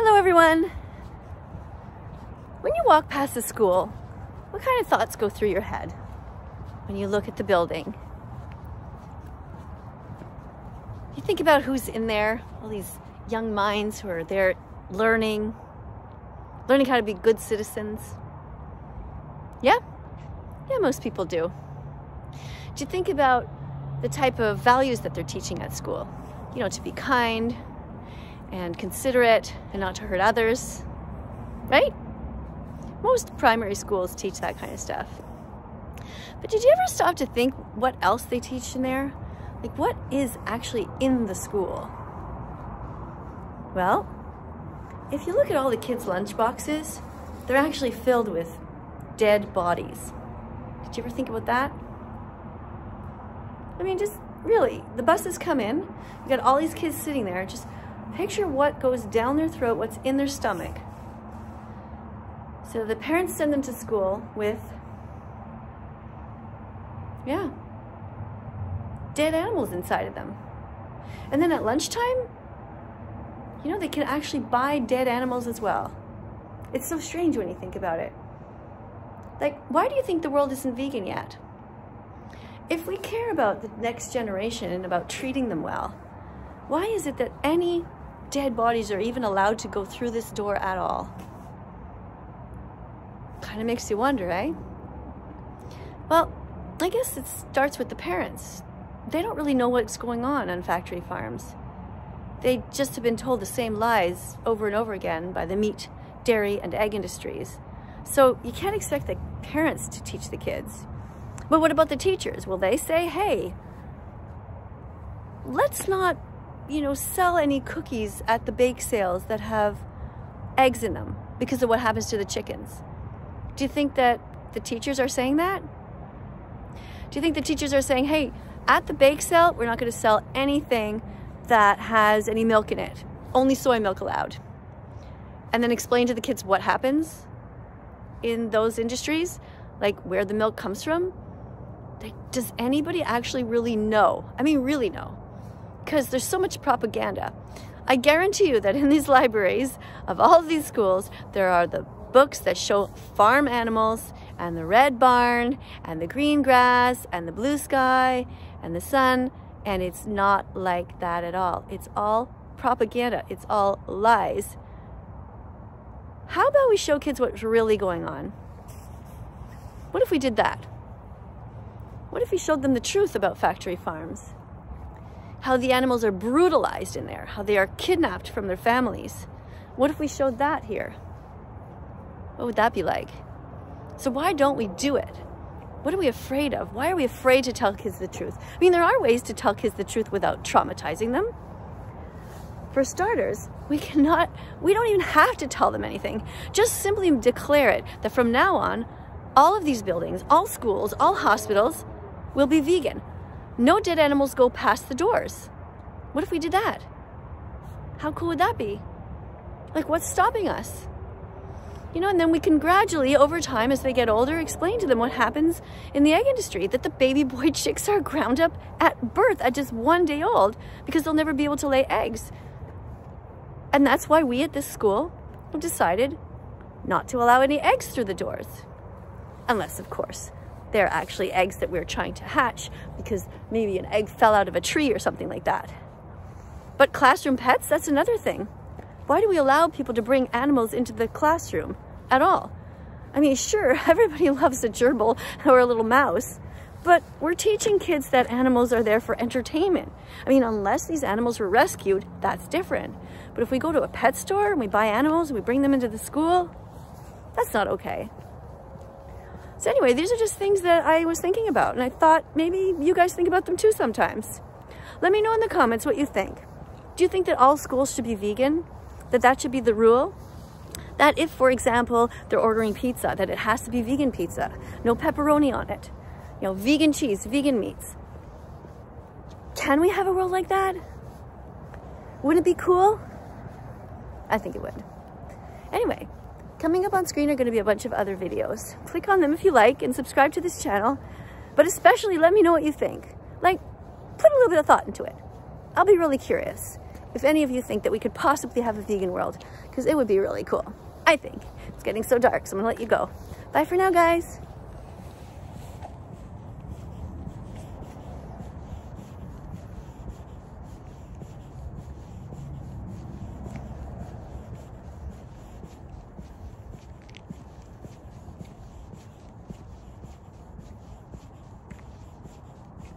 Hello everyone! When you walk past the school, what kind of thoughts go through your head when you look at the building? You think about who's in there, all these young minds who are there learning how to be good citizens. Yeah, most people do. Do you think about the type of values that they're teaching at school? You know, to be kind and considerate and not to hurt others, right? Most primary schools teach that kind of stuff. But did you ever stop to think what else they teach in there? Like, what is actually in the school? Well, if you look at all the kids' lunch boxes, they're actually filled with dead bodies. Did you ever think about that? I mean, just really, the buses come in, you got all these kids sitting there, just picture what goes down their throat, what's in their stomach. So the parents send them to school with, dead animals inside of them. And then at lunchtime, you know, they can actually buy dead animals as well. It's so strange when you think about it. Like, why do you think the world isn't vegan yet? If we care about the next generation and about treating them well, why is it that any dead bodies are even allowed to go through this door at all? Kind of makes you wonder, eh? Well, I guess it starts with the parents. They don't really know what's going on factory farms. They just have been told the same lies over and over again by the meat, dairy, and egg industries. So you can't expect the parents to teach the kids. But what about the teachers? Will they say, hey, let's not, sell any cookies at the bake sales that have eggs in them because of what happens to the chickens? Do you think that the teachers are saying that? Do you think the teachers are saying, hey, at the bake sale, we're not going to sell anything that has any milk in it, only soy milk allowed? And then explain to the kids what happens in those industries, like where the milk comes from? Like, does anybody actually really know? I mean, really know? Because there's so much propaganda. I guarantee you that in these libraries of all of these schools, there are the books that show farm animals and the red barn and the green grass and the blue sky and the sun, and it's not like that at all. It's all propaganda. It's all lies. How about we show kids what's really going on? What if we did that? What if we showed them the truth about factory farms? How the animals are brutalized in there, how they are kidnapped from their families. What if we showed that here? What would that be like? So why don't we do it? What are we afraid of? Why are we afraid to tell kids the truth? I mean, there are ways to tell kids the truth without traumatizing them. For starters, we don't even have to tell them anything. Just simply declare it that from now on, all of these buildings, all schools, all hospitals will be vegan. No dead animals go past the doors. What if we did that? How cool would that be? Like, what's stopping us? And then we can gradually, over time, as they get older, explain to them what happens in the egg industry, that the baby boy chicks are ground up at birth at just 1 day old because they'll never be able to lay eggs. And that's why we at this school have decided not to allow any eggs through the doors. Unless, of course, they're actually eggs that we're trying to hatch because maybe an egg fell out of a tree or something like that. But classroom pets, that's another thing. Why do we allow people to bring animals into the classroom at all? I mean, sure, everybody loves a gerbil or a little mouse, but we're teaching kids that animals are there for entertainment. I mean, unless these animals were rescued, that's different. But if we go to a pet store and we buy animals and we bring them into the school, that's not okay. So anyway, these are just things that I was thinking about, and I thought maybe you guys think about them too sometimes. Let me know in the comments what you think. Do you think that all schools should be vegan? That should be the rule? That if, for example, they're ordering pizza, that it has to be vegan pizza, no pepperoni on it, vegan cheese, vegan meats. Can we have a world like that? Would it be cool? I think it would. Anyway, coming up on screen are going to be a bunch of other videos. Click on them if you like and subscribe to this channel, but especially let me know what you think. Like, put a little bit of thought into it. I'll be really curious. if any of you think that we could possibly have a vegan world, because it would be really cool. I think. It's getting so dark, so I'm gonna let you go. Bye for now, guys.